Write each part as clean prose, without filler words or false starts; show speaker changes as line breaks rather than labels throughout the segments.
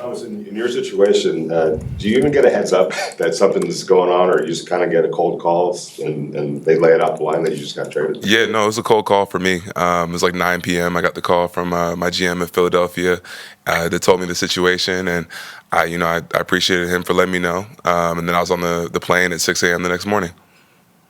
Was in your situation, do you even get a heads up that something's going on, or you just kind of get a cold calls and they lay it out the line that you just got traded?
Yeah, no, it was a cold call for me. It was like 9 p.m. I got the call from my GM in Philadelphia that told me the situation, and I appreciated him for letting me know. And then I was on the plane at 6 a.m. the next morning.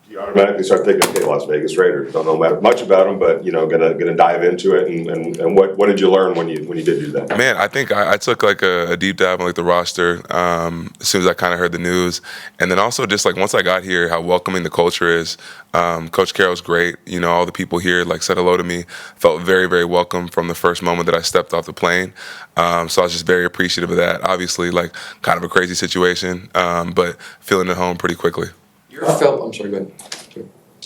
You automatically start thinking, okay, Las Vegas Raiders. Don't know much about them, but gonna dive into it. And what did you learn when you did do that?
Man, I think I took like a deep dive on like the roster as soon as I kind of heard the news, and then also just like once I got here, how welcoming the culture is. Coach Carroll's great. All the people here like said hello to me. Felt very, very welcome from the first moment that I stepped off the plane. So I was just very appreciative of that. Obviously, like kind of a crazy situation, but feeling at home pretty quickly.
I'm sorry, go ahead.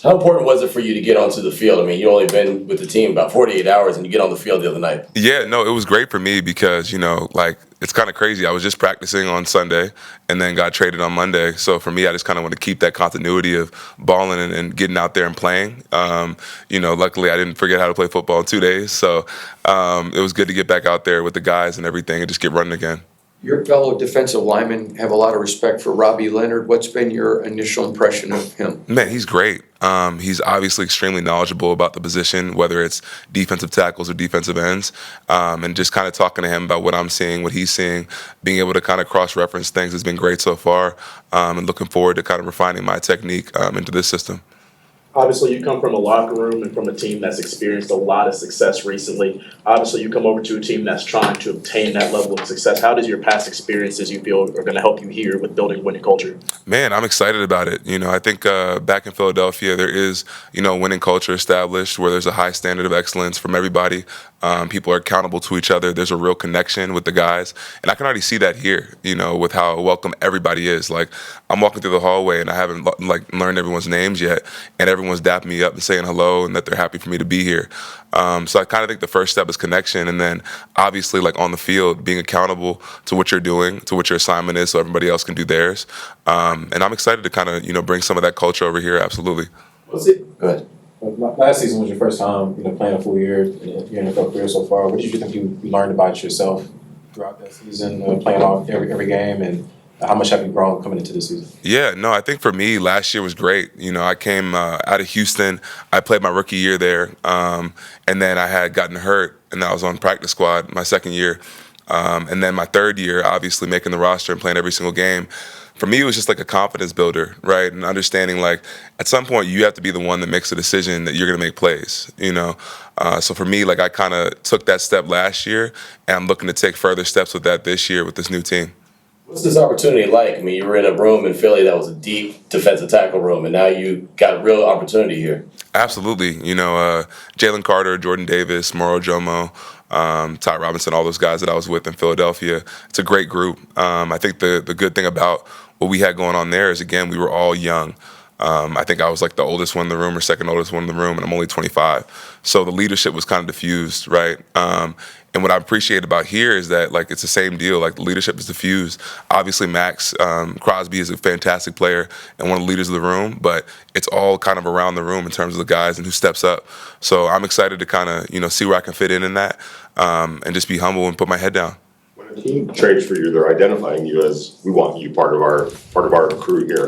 How important was it for you to get onto the field? I mean, you only been with the team about 48 hours, and you get on the field the other night.
Yeah, no, it was great for me because, like, it's kind of crazy. I was just practicing on Sunday and then got traded on Monday. So for me, I just kind of want to keep that continuity of balling and getting out there and playing. Luckily, I didn't forget how to play football in 2 days. So it was good to get back out there with the guys and everything and just get running again.
Your fellow defensive linemen have a lot of respect for Robbie Leonard. What's been your initial impression of him?
Man, he's great. He's obviously extremely knowledgeable about the position, whether it's defensive tackles or defensive ends, and just kind of talking to him about what I'm seeing, what he's seeing, being able to kind of cross-reference things has been great so far, and looking forward to kind of refining my technique into this system.
Obviously, you come from a locker room and from a team that's experienced a lot of success recently. Obviously, you come over to a team that's trying to obtain that level of success. How does your past experiences, you feel, are going to help you here with building winning culture?
Man, I'm excited about it. I think back in Philadelphia, there is, winning culture established where there's a high standard of excellence from everybody. People are accountable to each other. There's a real connection with the guys. And I can already see that here, with how welcome everybody is. Like, I'm walking through the hallway and I haven't, learned everyone's names yet. And everyone's dapping me up and saying hello and that they're happy for me to be here. So I kind of think the first step is connection. And then, obviously, like on the field, being accountable to what you're doing, to what your assignment is so everybody else can do theirs. And I'm excited to kind of, bring some of that culture over here, absolutely.
Go ahead.
Last season was your first time, playing a full year in your NFL career so far. What did you think you learned about yourself throughout that season, playing off every game, and how much have you grown coming into this season?
Yeah, no, I think for me, last year was great. I came out of Houston. I played my rookie year there, and then I had gotten hurt, and I was on practice squad my second year. And then my third year, obviously making the roster and playing every single game. For me, it was just like a confidence builder, right? And understanding like at some point you have to be the one that makes a decision that you're going to make plays, So for me, like I kind of took that step last year, and I'm looking to take further steps with that this year with this new team.
What's this opportunity like? I mean, you were in a room in Philly that was a deep defensive tackle room, and now you got a real opportunity here.
Absolutely. Jalen Carter, Jordan Davis, Moro Jomo, Ty Robinson, all those guys that I was with in Philadelphia. It's a great group. I think the good thing about what we had going on there is, again, we were all young. I think I was like the oldest one in the room or second oldest one in the room, and I'm only 25. So the leadership was kind of diffused, right? And what I appreciate about here is that like it's the same deal. Like the leadership is diffused. Obviously, Max Crosby is a fantastic player and one of the leaders of the room, but it's all kind of around the room in terms of the guys and who steps up. So I'm excited to kind of see where I can fit in that, and just be humble and put my head down.
When a team trades for you, they're identifying you as, we want you part of our crew here.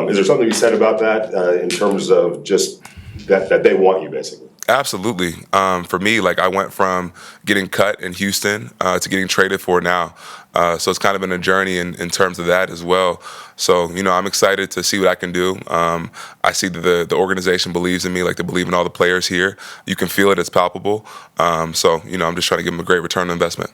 Is there something you said about that in terms of just that they want you basically?
Absolutely. For me, like I went from getting cut in Houston to getting traded for now. So it's kind of been a journey in terms of that as well. So, I'm excited to see what I can do. I see that the organization believes in me, like they believe in all the players here. You can feel it, it's palpable. So, I'm just trying to give them a great return on investment.